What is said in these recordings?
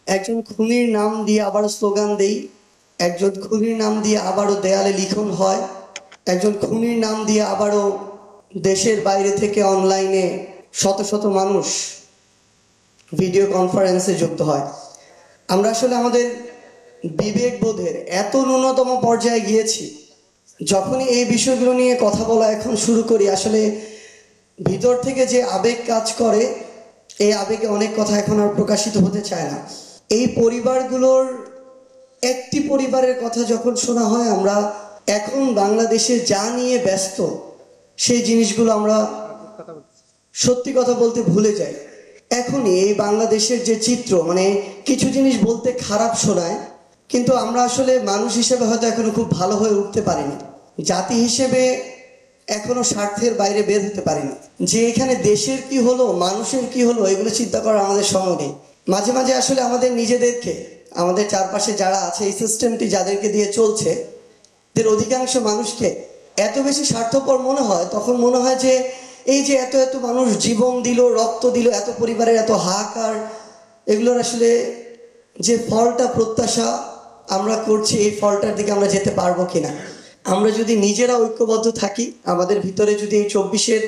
একজন খুনির নাম দিয়ে আবারও স্লোগান দেই, একজন খুনির নাম দিয়ে আবারও দেয়ালে লিখন হয়, একজন খুনির নাম দিয়ে আবারও দেশের বাইরে থেকে অনলাইনে শত শত মানুষ ভিডিও কনফারেন্সে যুক্ত হয়। আমরা আসলে আমাদের বিবেকবোধের এত ন্যূনতম পর্যায়ে গিয়েছি, যখনই এই বিষয়গুলো নিয়ে কথা বলা এখন শুরু করি, আসলে ভিতর থেকে যে আবেগ কাজ করে, এই আবেগে অনেক কথা এখন আর প্রকাশিত হতে চায় না। এই পরিবারগুলোর একটি পরিবারের কথা যখন শোনা হয়, আমরা এখন বাংলাদেশে যা নিয়ে ব্যস্ত সেই জিনিসগুলো আমরা সত্যি কথা বলতে ভুলে যাই। এখনই এই বাংলাদেশের যে চিত্র, মানে কিছু জিনিস বলতে খারাপ শোনায়, কিন্তু আমরা আসলে মানুষ হিসেবে হয়তো এখনো খুব ভালো হয়ে উঠতে পারিনি, জাতি হিসেবে এখনো স্বার্থের বাইরে বের হতে পারিনি, যে এখানে দেশের কি হলো, মানুষের কি হলো, এগুলো চিন্তা করা আমাদের সময় নেই। মাঝে মাঝে আসলে আমাদের নিজেদেরকে, আমাদের চারপাশে যারা আছে, এই সিস্টেমটি যাদেরকে দিয়ে চলছে, এদের অধিকাংশ মানুষকে এত বেশি স্বার্থপর মনে হয়, তখন মনে হয় যে এই যে এত এত মানুষ জীবন দিল, রক্ত দিল, এত পরিবারের এত হাহাকার, এগুলোর আসলে যে ফলটা প্রত্যাশা আমরা করছি, এই ফলটার দিকে আমরা যেতে পারবো কিনা। আমরা যদি নিজেরা ঐক্যবদ্ধ থাকি, আমাদের ভিতরে যদি এই 24-এর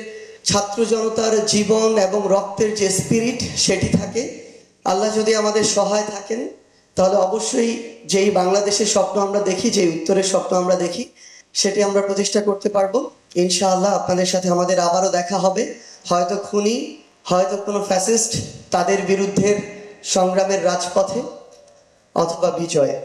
ছাত্র জনতার জীবন এবং রক্তের যে স্পিরিট সেটি থাকে, আল্লাহ যদি আমাদের সহায় থাকেন, তাহলে অবশ্যই যেই বাংলাদেশের স্বপ্ন আমরা দেখি, যে উত্তরের স্বপ্ন আমরা দেখি, সেটি আমরা প্রতিষ্ঠা করতে পারবো ইনশাআল্লাহ। আপনাদের সাথে আমাদের আবারও দেখা হবে, হয়তো খুনি, হয়তো কোনো ফ্যাসিস্ট, তাদের বিরুদ্ধে সংগ্রামের রাজপথে, অথবা বিজয়ে।